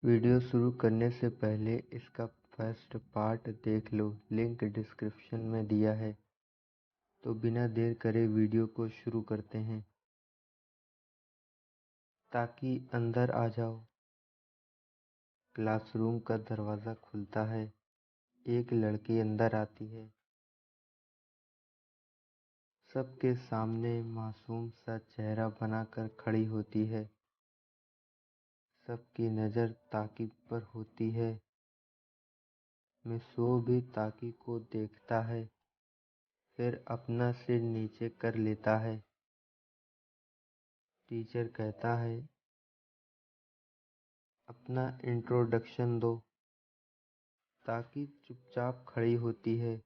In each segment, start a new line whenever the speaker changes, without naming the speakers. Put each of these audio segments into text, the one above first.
Video शुरू करने से पहले इसका फर्स्ट पार्ट देख लो, लिंक डिस्क्रिप्शन में दिया है। तो बिना देर करे वीडियो को शुरू करते हैं। ताकि अंदर आ जाओ। क्लासरूम का दरवाज़ा खुलता है। एक लड़की अंदर आती है। सबके सामने मासूम सा चेहरा बनाकर खड़ी होती है। सबकी नज़र ताकि पर होती है। मिसो भी ताकि को देखता है, फिर अपना सिर नीचे कर लेता है। टीचर कहता है, अपना इंट्रोडक्शन दो। ताकि चुपचाप खड़ी होती है।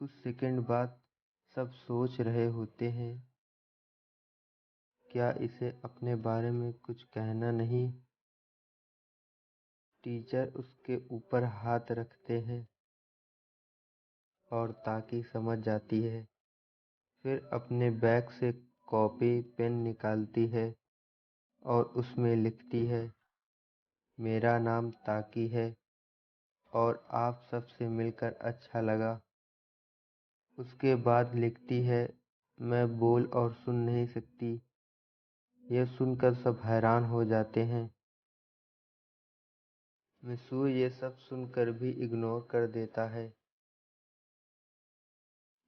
कुछ सेकंड बाद सब सोच रहे होते हैं, क्या इसे अपने बारे में कुछ कहना नहीं। टीचर उसके ऊपर हाथ रखते हैं और ताकि समझ जाती है। फिर अपने बैग से कॉपी पेन निकालती है और उसमें लिखती है, मेरा नाम ताकि है और आप सबसे मिलकर अच्छा लगा। उसके बाद लिखती है, मैं बोल और सुन नहीं सकती। यह सुनकर सब हैरान हो जाते हैं। मिसू ये सब सुनकर भी इग्नोर कर देता है।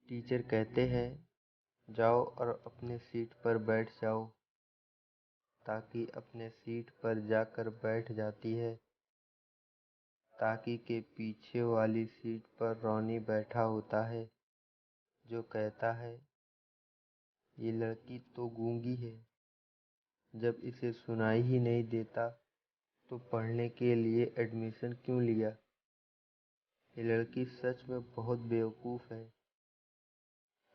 टीचर कहते हैं, जाओ और अपने सीट पर बैठ जाओ। ताकि अपने सीट पर जाकर बैठ जाती है। ताकि के पीछे वाली सीट पर रॉनी बैठा होता है, जो कहता है, ये लड़की तो गूंगी है। जब इसे सुनाई ही नहीं देता तो पढ़ने के लिए एडमिशन क्यों लिया। ये लड़की सच में बहुत बेवकूफ़ है।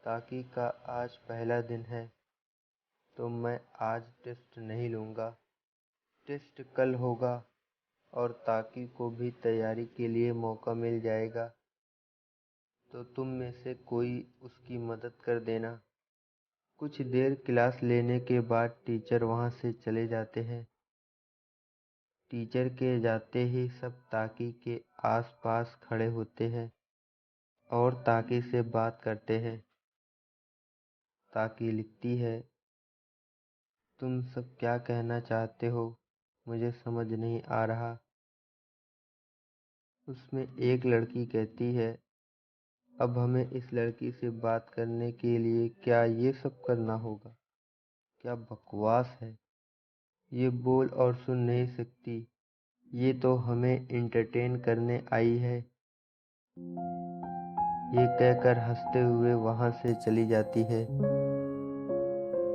ताकि का आज पहला दिन है, तो मैं आज टेस्ट नहीं लूँगा। टेस्ट कल होगा और ताकि को भी तैयारी के लिए मौका मिल जाएगा। तो तुम में से कोई उसकी मदद कर देना। कुछ देर क्लास लेने के बाद टीचर वहाँ से चले जाते हैं। टीचर के जाते ही सब ताकि के आसपास खड़े होते हैं और ताकि से बात करते हैं। ताकि लिखती है, तुम सब क्या कहना चाहते हो, मुझे समझ नहीं आ रहा। उसमें एक लड़की कहती है, अब हमें इस लड़की से बात करने के लिए क्या ये सब करना होगा। क्या बकवास है। ये बोल और सुन नहीं सकती। ये तो हमें एंटरटेन करने आई है। ये कहकर हंसते हुए वहाँ से चली जाती है।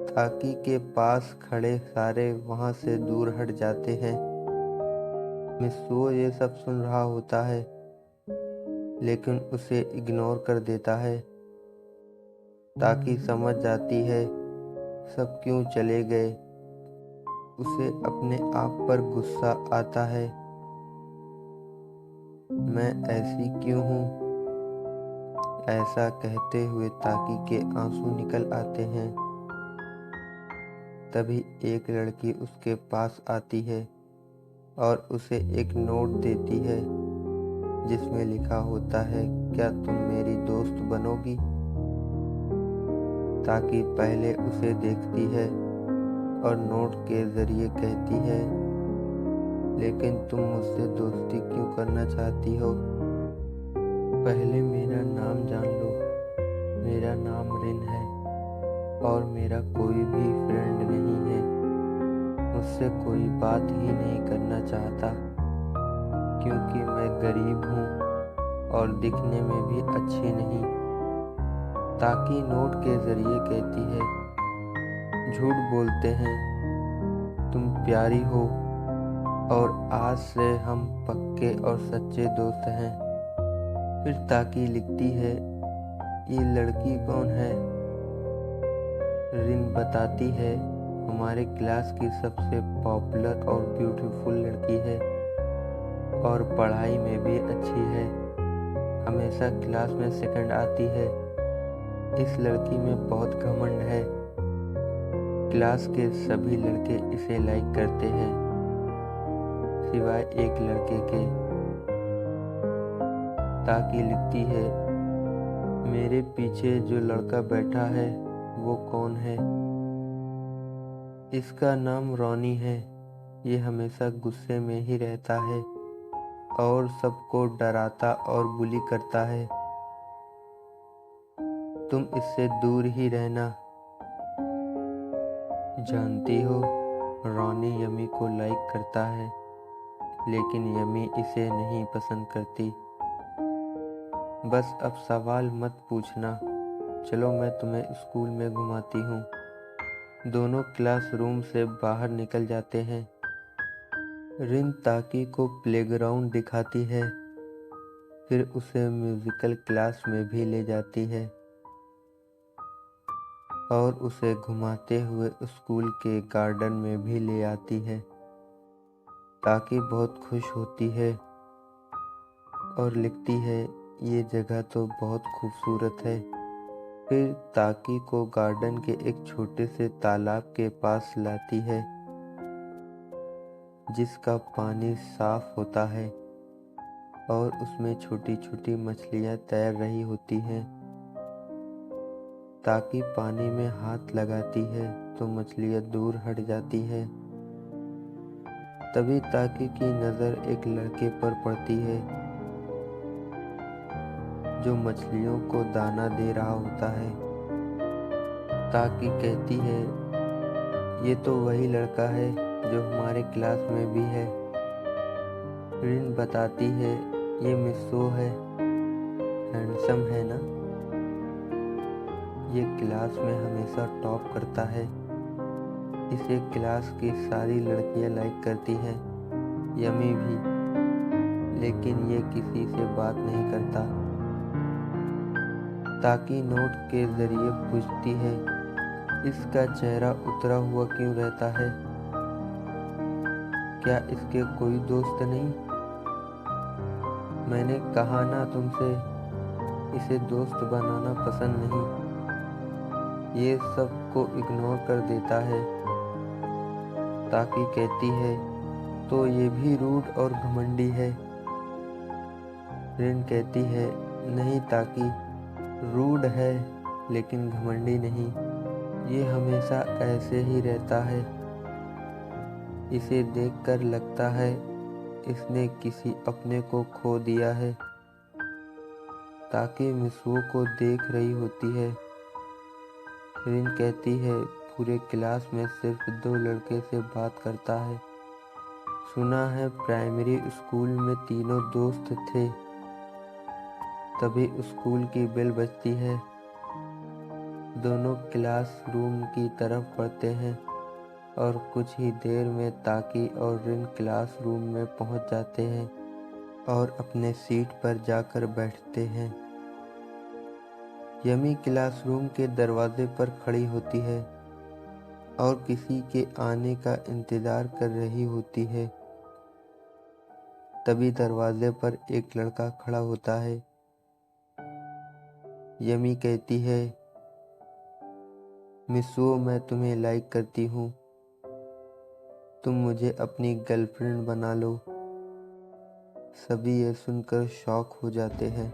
ताकि के पास खड़े सारे वहाँ से दूर हट जाते हैं। मिसो ये सब सुन रहा होता है, लेकिन उसे इग्नोर कर देता है। ताकि समझ जाती है सब क्यों चले गए। उसे अपने आप पर गुस्सा आता है। मैं ऐसी क्यों हूँ। ऐसा कहते हुए ताकि के आंसू निकल आते हैं। तभी एक लड़की उसके पास आती है और उसे एक नोट देती है, जिसमें लिखा होता है, क्या तुम मेरी दोस्त बनोगी। ताकि पहले उसे देखती है और नोट के जरिए कहती है, लेकिन तुम मुझसे दोस्ती क्यों करना चाहती हो। पहले मेरा नाम जान लो। मेरा नाम रिन है और मेरा कोई भी फ्रेंड नहीं है। मुझसे कोई बात ही नहीं करना चाहता, क्योंकि मैं गरीब हूँ और दिखने में भी अच्छी नहीं। ताकि नोट के जरिए कहती है, झूठ बोलते हैं, तुम प्यारी हो और आज से हम पक्के और सच्चे दोस्त हैं। फिर ताकि लिखती है, ये लड़की कौन है। रिन बताती है, हमारे क्लास की सबसे पॉपुलर और ब्यूटीफुल लड़की है और पढ़ाई में भी अच्छी है। हमेशा क्लास में सेकंड आती है। इस लड़की में बहुत घमंड है। क्लास के सभी लड़के इसे लाइक करते हैं। सिवाय एक लड़के के। ताकि लिखती है, मेरे पीछे जो लड़का बैठा है वो कौन है? इसका नाम रॉनी है। ये हमेशा गुस्से में ही रहता है और सबको डराता और बुली करता है। तुम इससे दूर ही रहना। जानती हो, रॉनी यमी को लाइक करता है, लेकिन यमी इसे नहीं पसंद करती। बस अब सवाल मत पूछना। चलो मैं तुम्हें स्कूल में घुमाती हूँ। दोनों क्लासरूम से बाहर निकल जाते हैं। रिन ताकी को प्लेग्राउंड दिखाती है, फिर उसे म्यूजिकल क्लास में भी ले जाती है और उसे घुमाते हुए स्कूल के गार्डन में भी ले आती है। ताकी बहुत खुश होती है और लिखती है, ये जगह तो बहुत खूबसूरत है। फिर ताकी को गार्डन के एक छोटे से तालाब के पास लाती है, जिसका पानी साफ होता है और उसमें छोटी छोटी मछलियां तैर रही होती हैं। ताकी पानी में हाथ लगाती है तो मछलियां दूर हट जाती है। तभी ताकी की नज़र एक लड़के पर पड़ती है जो मछलियों को दाना दे रहा होता है। ताकी कहती है, ये तो वही लड़का है जो हमारे क्लास में भी है। रिन बताती है, ये मिस्सो है, हैंडसम है ना? ये क्लास में हमेशा टॉप करता है। इसे क्लास की सारी लड़कियां लाइक करती हैं, यमी भी, लेकिन ये किसी से बात नहीं करता। ताकि नोट के जरिए पूछती है, इसका चेहरा उतरा हुआ क्यों रहता है? क्या इसके कोई दोस्त नहीं? मैंने कहा ना तुमसे, इसे दोस्त बनाना पसंद नहीं। ये सबको इग्नोर कर देता है। ताकि कहती है, तो ये भी रूड और घमंडी है। रिन कहती है, नहीं ताकि, रूड है लेकिन घमंडी नहीं। ये हमेशा ऐसे ही रहता है। इसे देखकर लगता है इसने किसी अपने को खो दिया है। ताकि मिसवो को देख रही होती है। रिन कहती है, पूरे क्लास में सिर्फ 2 लड़के से बात करता है। सुना है प्राइमरी स्कूल में तीनों दोस्त थे। तभी स्कूल की बेल बजती है। दोनों क्लासरूम की तरफ बढ़ते हैं और कुछ ही देर में ताकी और रिन क्लासरूम में पहुंच जाते हैं और अपने सीट पर जाकर बैठते हैं। यमी क्लासरूम के दरवाजे पर खड़ी होती है और किसी के आने का इंतजार कर रही होती है। तभी दरवाजे पर एक लड़का खड़ा होता है। यमी कहती है, मिसो, मैं तुम्हें लाइक करती हूँ, तुम मुझे अपनी गर्लफ्रेंड बना लो। सभी ये सुनकर शॉक हो जाते हैं।